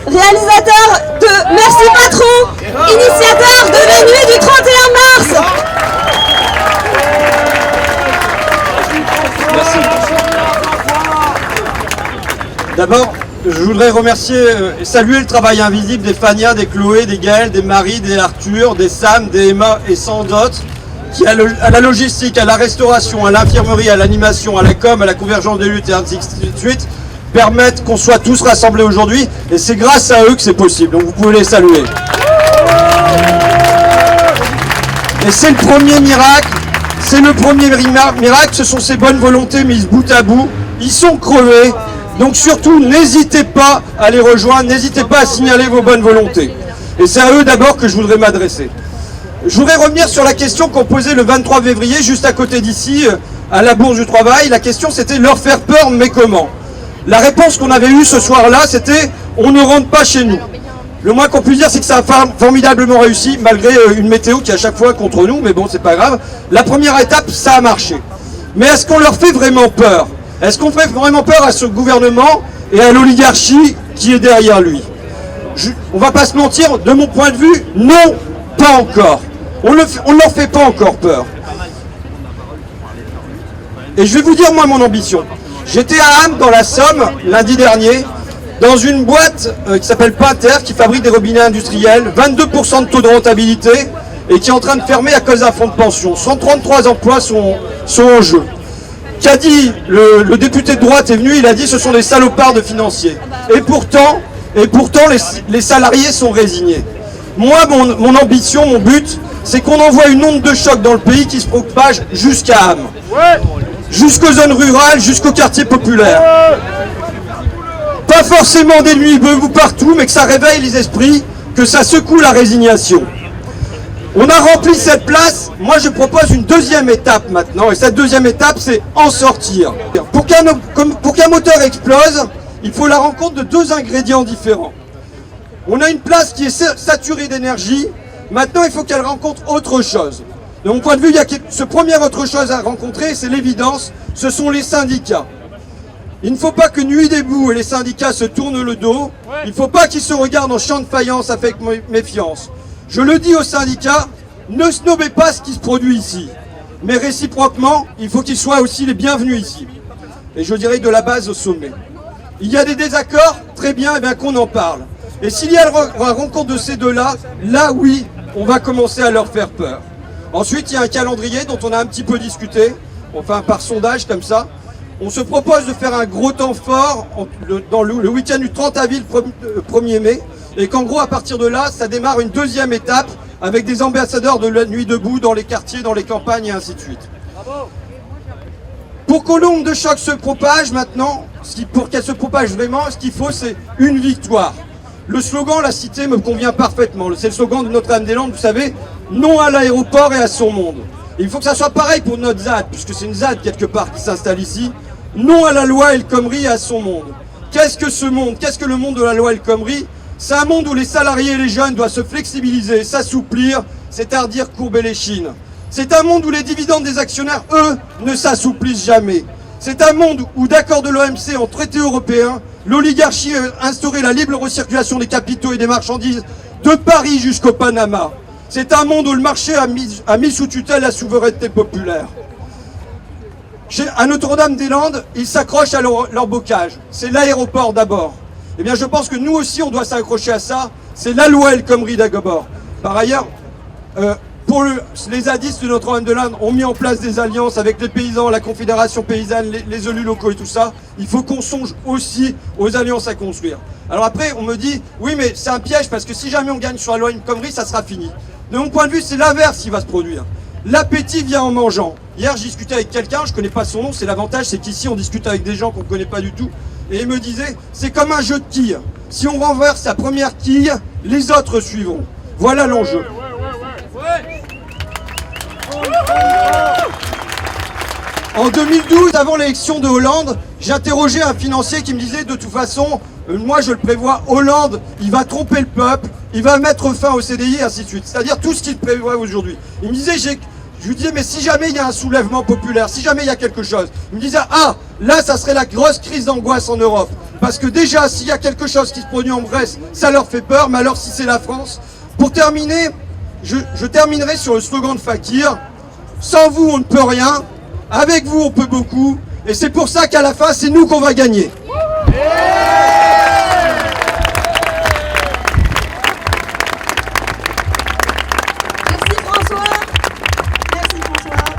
réalisateur de Merci Patron, initiateur de la nuit du 31 mars. Merci. D'abord, je voudrais remercier et saluer le travail invisible des Fania, des Chloé, des Gaël, des Marie, des Arthur, des Sam, des Emma et sans d'autres, qui à la logistique, à la restauration, à l'infirmerie, à l'animation, à la com, à la convergence des luttes et ainsi de suite, permettent qu'on soit tous rassemblés aujourd'hui. Et c'est grâce à eux que c'est possible. Donc vous pouvez les saluer. Et c'est le premier miracle. C'est le premier miracle. Ce sont ces bonnes volontés mises bout à bout. Ils sont crevés. Donc surtout, n'hésitez pas à les rejoindre. N'hésitez pas à signaler vos bonnes volontés. Et c'est à eux d'abord que je voudrais m'adresser. Je voudrais revenir sur la question qu'on posait le 23 février, juste à côté d'ici, à la Bourse du Travail. La question, c'était leur faire peur, mais comment? La réponse qu'on avait eue ce soir-là, c'était « on ne rentre pas chez nous ». Le moins qu'on puisse dire, c'est que ça a formidablement réussi, malgré une météo qui est à chaque fois contre nous, mais bon, c'est pas grave. La première étape, ça a marché. Mais est-ce qu'on leur fait vraiment peur? Est-ce qu'on fait vraiment peur à ce gouvernement et à l'oligarchie qui est derrière lui? On va pas se mentir, de mon point de vue, non, pas encore. On ne leur fait pas encore peur. Et je vais vous dire, moi, mon ambition. J'étais à Ham, dans la Somme, lundi dernier, dans une boîte qui s'appelle Pinter, qui fabrique des robinets industriels, 22% de taux de rentabilité, et qui est en train de fermer à cause d'un fonds de pension. 133 emplois sont en jeu. Qu'a dit le député de droite est venu, il a dit ce sont des salopards de financiers. Et pourtant les salariés sont résignés. Moi, mon ambition, mon but, c'est qu'on envoie une onde de choc dans le pays qui se propage jusqu'à Ham. Jusqu'aux zones rurales, jusqu'aux quartiers populaires. Pas forcément des nuits ou partout, mais que ça réveille les esprits, que ça secoue la résignation. On a rempli cette place, moi je propose une deuxième étape maintenant, et cette deuxième étape c'est en sortir. Pour qu'un moteur explose, il faut la rencontre de deux ingrédients différents. On a une place qui est saturée d'énergie, maintenant il faut qu'elle rencontre autre chose. De mon point de vue, il y a ce premier autre chose à rencontrer, c'est l'évidence, ce sont les syndicats. Il ne faut pas que Nuit debout et les syndicats se tournent le dos, il ne faut pas qu'ils se regardent en champ de faïence avec méfiance. Je le dis aux syndicats, ne snobez pas ce qui se produit ici. Mais réciproquement, il faut qu'ils soient aussi les bienvenus ici. Et je dirais de la base au sommet. Il y a des désaccords, très bien, et bien qu'on en parle. Et s'il y a la rencontre de ces deux-là, là oui, on va commencer à leur faire peur. Ensuite, il y a un calendrier dont on a un petit peu discuté, enfin par sondage comme ça. On se propose de faire un gros temps fort dans le week-end du 30 avril, 1er mai. Et qu'en gros, à partir de là, ça démarre une deuxième étape avec des ambassadeurs de la nuit debout dans les quartiers, dans les campagnes et ainsi de suite. Pour que l'onde de choc se propage maintenant, pour qu'elle se propage vraiment, ce qu'il faut, c'est une victoire. Le slogan, la cité, me convient parfaitement. C'est le slogan de Notre-Dame-des-Landes, vous savez, non à l'aéroport et à son monde. Et il faut que ça soit pareil pour notre ZAD, puisque c'est une ZAD quelque part qui s'installe ici. Non à la loi El Khomri et à son monde. Qu'est-ce que ce monde? Qu'est-ce que le monde de la loi El Khomri? C'est un monde où les salariés et les jeunes doivent se flexibiliser, s'assouplir, c'est-à-dire courber les chines. C'est un monde où les dividendes des actionnaires, eux, ne s'assouplissent jamais. C'est un monde où, d'accord de l'OMC en traité européen, l'oligarchie a instauré la libre recirculation des capitaux et des marchandises de Paris jusqu'au Panama. C'est un monde où le marché a mis sous tutelle la souveraineté populaire. À Notre-Dame-des-Landes, ils s'accrochent à leur bocage. C'est l'aéroport d'abord. Eh bien, je pense que nous aussi, on doit s'accrocher à ça. C'est la loi El Khomri d'abord. Par ailleurs, les zadistes de Notre-Dame-des-Landes ont mis en place des alliances avec les paysans, la Confédération paysanne, les élus locaux et tout ça. Il faut qu'on songe aussi aux alliances à construire. Alors après, on me dit, oui, mais c'est un piège parce que si jamais on gagne sur la loi El Khomri, ça sera fini. De mon point de vue, c'est l'inverse qui va se produire. L'appétit vient en mangeant. Hier, je discutais avec quelqu'un, je ne connais pas son nom, c'est l'avantage, c'est qu'ici, on discute avec des gens qu'on ne connaît pas du tout. Et il me disait, c'est comme un jeu de quilles. Si on renverse la première quille, les autres suivront. Voilà l'enjeu. En 2012, avant l'élection de Hollande, j'ai interrogé un financier qui me disait, de toute façon, moi je le prévois, Hollande, il va tromper le peuple, il va mettre fin au CDI et ainsi de suite. C'est-à-dire tout ce qu'il prévoit aujourd'hui. Il me disait, Je lui disais, mais si jamais il y a un soulèvement populaire, si jamais il y a quelque chose, il me disait, ah, là, ça serait la grosse crise d'angoisse en Europe. Parce que déjà, s'il y a quelque chose qui se produit en Bresse, ça leur fait peur, mais alors si c'est la France. Pour terminer, je terminerai sur le slogan de Fakir. Sans vous, on ne peut rien. Avec vous, on peut beaucoup. Et c'est pour ça qu'à la fin, c'est nous qu'on va gagner.